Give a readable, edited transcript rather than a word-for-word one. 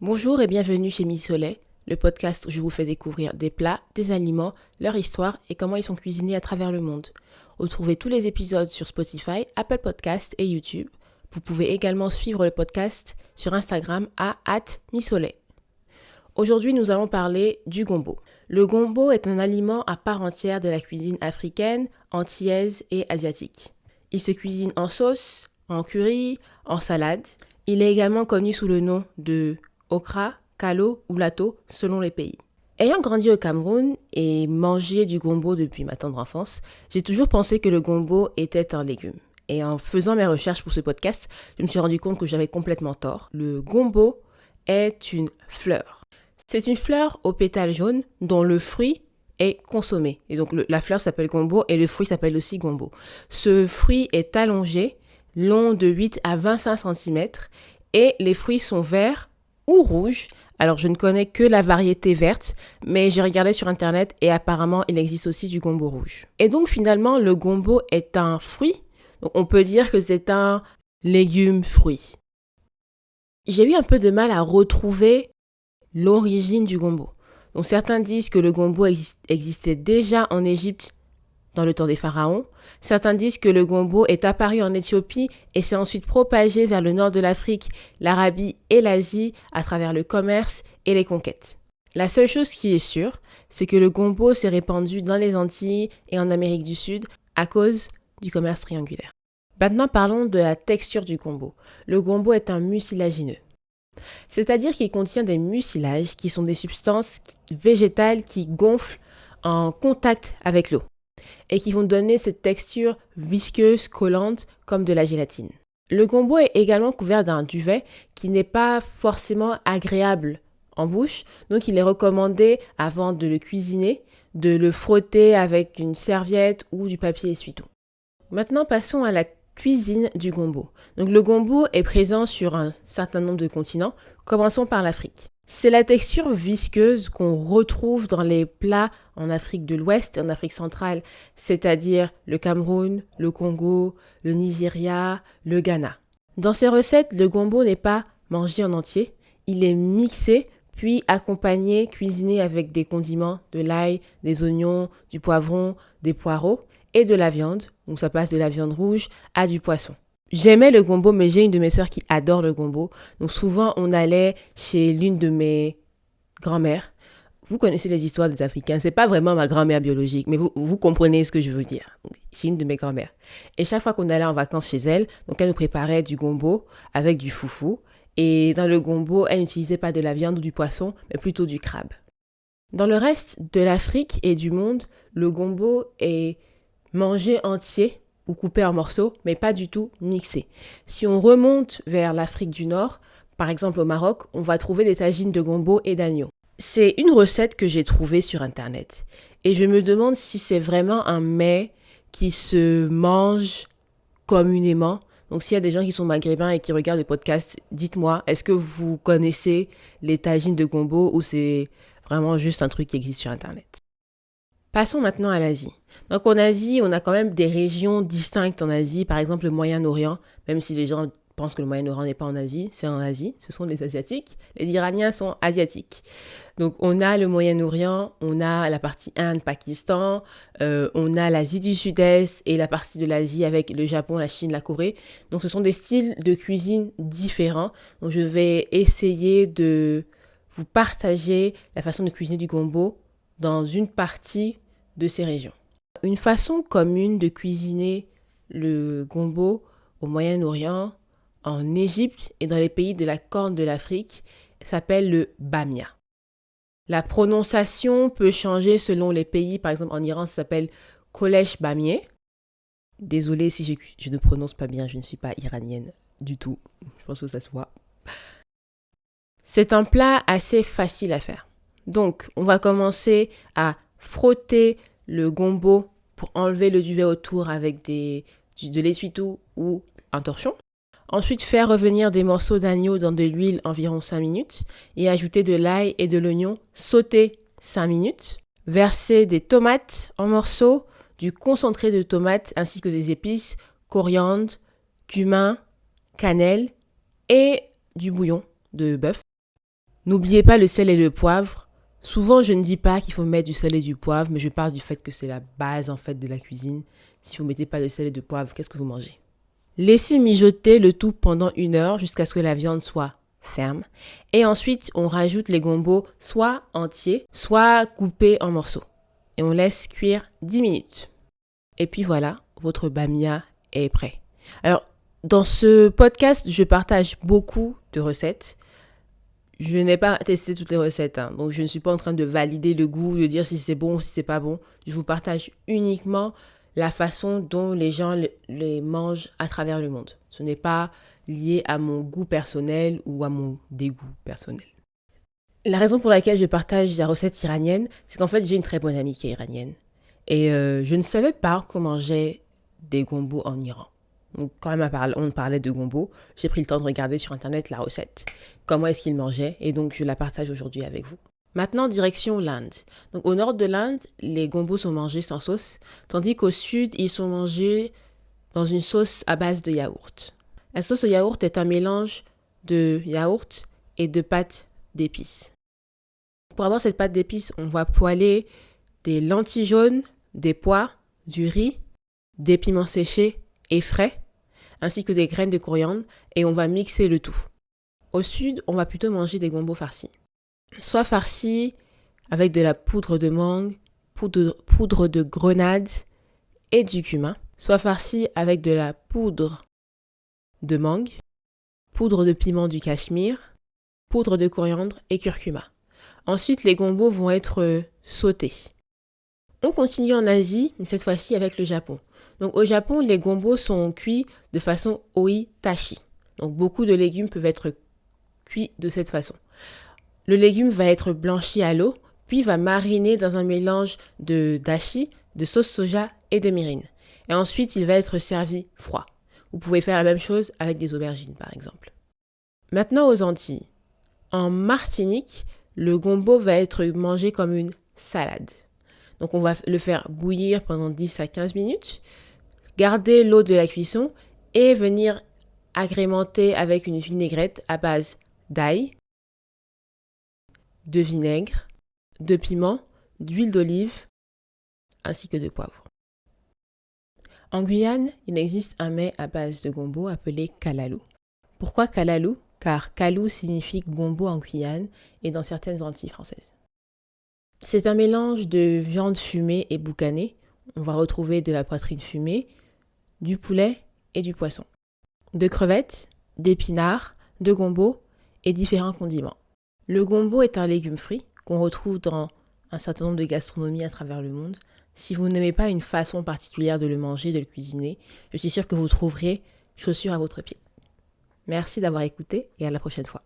Bonjour et bienvenue chez Missolet, le podcast où je vous fais découvrir des plats, des aliments, leur histoire et comment ils sont cuisinés à travers le monde. Retrouvez tous les épisodes sur Spotify, Apple Podcasts et YouTube. Vous pouvez également suivre le podcast sur Instagram à @missolet. Aujourd'hui, nous allons parler du gombo. Le gombo est un aliment à part entière de la cuisine africaine, antillaise et asiatique. Il se cuisine en sauce, en curry, en salade. Il est également connu sous le nom de okra, kalo ou lato selon les pays. Ayant grandi au Cameroun et mangé du gombo depuis ma tendre enfance, j'ai toujours pensé que le gombo était un légume. Et en faisant mes recherches pour ce podcast, je me suis rendu compte que j'avais complètement tort. Le gombo est une fleur. C'est une fleur aux pétales jaunes dont le fruit est consommé. Et donc la fleur s'appelle gombo et le fruit s'appelle aussi gombo. Ce fruit est allongé, long de 8 à 25 cm et les fruits sont verts ou rouges. Alors je ne connais que la variété verte, mais j'ai regardé sur internet et apparemment il existe aussi du gombo rouge. Et donc finalement le gombo est un fruit, donc on peut dire que c'est un légume-fruit. J'ai eu un peu de mal à retrouver l'origine du gombo. Donc certains disent que le gombo existait déjà en Égypte dans le temps des pharaons. Certains disent que le gombo est apparu en Éthiopie et s'est ensuite propagé vers le nord de l'Afrique, l'Arabie et l'Asie à travers le commerce et les conquêtes. La seule chose qui est sûre, c'est que le gombo s'est répandu dans les Antilles et en Amérique du Sud à cause du commerce triangulaire. Maintenant parlons de la texture du gombo. Le gombo est un mucilagineux. C'est-à-dire qu'il contient des mucilages qui sont des substances végétales qui gonflent en contact avec l'eau et qui vont donner cette texture visqueuse, collante, comme de la gélatine. Le gombo est également couvert d'un duvet qui n'est pas forcément agréable en bouche, donc il est recommandé, avant de le cuisiner, de le frotter avec une serviette ou du papier essuie-tout. Maintenant, passons à la cuisine du gombo. Donc le gombo est présent sur un certain nombre de continents. Commençons par l'Afrique. C'est la texture visqueuse qu'on retrouve dans les plats en Afrique de l'Ouest et en Afrique centrale, c'est-à-dire le Cameroun, le Congo, le Nigeria, le Ghana. Dans ces recettes, le gombo n'est pas mangé en entier, il est mixé puis accompagné, cuisiné avec des condiments, de l'ail, des oignons, du poivron, des poireaux et de la viande. Donc ça passe de la viande rouge à du poisson. J'aimais le gombo, mais j'ai une de mes sœurs qui adore le gombo. Donc souvent, on allait chez l'une de mes grand-mères. Vous connaissez les histoires des Africains. C'est pas vraiment ma grand-mère biologique, mais vous comprenez ce que je veux dire. Donc, chez une de mes grand-mères. Et chaque fois qu'on allait en vacances chez elle, donc elle nous préparait du gombo avec du foufou. Et dans le gombo, elle n'utilisait pas de la viande ou du poisson, mais plutôt du crabe. Dans le reste de l'Afrique et du monde, le gombo est mangé entier ou coupé en morceaux, mais pas du tout mixé. Si on remonte vers l'Afrique du Nord, par exemple au Maroc, on va trouver des tagines de gombo et d'agneau. C'est une recette que j'ai trouvée sur Internet. Et je me demande si c'est vraiment un mets qui se mange communément. Donc s'il y a des gens qui sont maghrébins et qui regardent le podcast, dites-moi, est-ce que vous connaissez les tagines de gombo ou c'est vraiment juste un truc qui existe sur Internet? Passons maintenant à l'Asie. Donc en Asie, on a quand même des régions distinctes en Asie, par exemple le Moyen-Orient, même si les gens pensent que le Moyen-Orient n'est pas en Asie, c'est en Asie, ce sont les Asiatiques, les Iraniens sont asiatiques. Donc on a le Moyen-Orient, on a la partie Inde, Pakistan, on a l'Asie du Sud-Est et la partie de l'Asie avec le Japon, la Chine, la Corée. Donc ce sont des styles de cuisine différents. Donc je vais essayer de vous partager la façon de cuisiner du gombo dans une partie de ces régions. Une façon commune de cuisiner le gombo au Moyen-Orient, en Égypte et dans les pays de la Corne de l'Afrique s'appelle le bamia. La prononciation peut changer selon les pays. Par exemple, en Iran, ça s'appelle kolesh bamieh. Désolée si je ne prononce pas bien, je ne suis pas iranienne du tout. Je pense que ça se voit. C'est un plat assez facile à faire. Donc, on va commencer à frotter le gombo pour enlever le duvet autour avec de l'essuie-tout ou un torchon. Ensuite, faire revenir des morceaux d'agneau dans de l'huile environ 5 minutes et ajouter de l'ail et de l'oignon sauté 5 minutes. Verser des tomates en morceaux, du concentré de tomates ainsi que des épices, coriandre, cumin, cannelle et du bouillon de bœuf. N'oubliez pas le sel et le poivre. Souvent, je ne dis pas qu'il faut mettre du sel et du poivre, mais je parle du fait que c'est la base en fait de la cuisine. Si vous ne mettez pas de sel et de poivre, qu'est-ce que vous mangez? Laissez mijoter le tout pendant 1 heure jusqu'à ce que la viande soit ferme. Et ensuite, on rajoute les gombos soit entiers, soit coupés en morceaux. Et on laisse cuire 10 minutes. Et puis voilà, votre bamia est prêt. Alors, dans ce podcast, je partage beaucoup de recettes. Je n'ai pas testé toutes les recettes, donc je ne suis pas en train de valider le goût, de dire si c'est bon ou si c'est pas bon. Je vous partage uniquement la façon dont les gens les mangent à travers le monde. Ce n'est pas lié à mon goût personnel ou à mon dégoût personnel. La raison pour laquelle je partage la recette iranienne, c'est qu'en fait, j'ai une très bonne amie qui est iranienne. Et je ne savais pas qu'on mangeait des gombos en Iran. Donc, quand on parlait de gombo, j'ai pris le temps de regarder sur Internet la recette. Comment est-ce qu'ils mangeaient? Et donc, je la partage aujourd'hui avec vous. Maintenant, direction l'Inde. Donc, au nord de l'Inde, les gombos sont mangés sans sauce, tandis qu'au sud, ils sont mangés dans une sauce à base de yaourt. La sauce au yaourt est un mélange de yaourt et de pâte d'épices. Pour avoir cette pâte d'épices, on va poêler des lentilles jaunes, des pois, du riz, des piments séchés et frais, ainsi que des graines de coriandre, et on va mixer le tout. Au sud, on va plutôt manger des gombos farcis. Soit farcis avec de la poudre de mangue, poudre de grenade et du cumin, soit farcis avec de la poudre de mangue, poudre de piment du Cachemire, poudre de coriandre et curcuma. Ensuite, les gombos vont être sautés. On continue en Asie, mais cette fois-ci avec le Japon. Donc au Japon, les gombos sont cuits de façon oitashi. Donc beaucoup de légumes peuvent être cuits de cette façon. Le légume va être blanchi à l'eau, puis va mariner dans un mélange de dashi, de sauce soja et de mirin. Et ensuite, il va être servi froid. Vous pouvez faire la même chose avec des aubergines, par exemple. Maintenant aux Antilles. En Martinique, le gombo va être mangé comme une salade. Donc on va le faire bouillir pendant 10 à 15 minutes, garder l'eau de la cuisson et venir agrémenter avec une vinaigrette à base d'ail, de vinaigre, de piment, d'huile d'olive ainsi que de poivre. En Guyane, il existe un mets à base de gombo appelé kalalou. Pourquoi kalalou? Car kalou signifie gombo en Guyane et dans certaines Antilles françaises. C'est un mélange de viande fumée et boucanée. On va retrouver de la poitrine fumée, du poulet et du poisson. De crevettes, d'épinards, de gombo et différents condiments. Le gombo est un légume frit qu'on retrouve dans un certain nombre de gastronomies à travers le monde. Si vous n'aimez pas une façon particulière de le manger, de le cuisiner, je suis sûre que vous trouverez chaussures à votre pied. Merci d'avoir écouté et à la prochaine fois.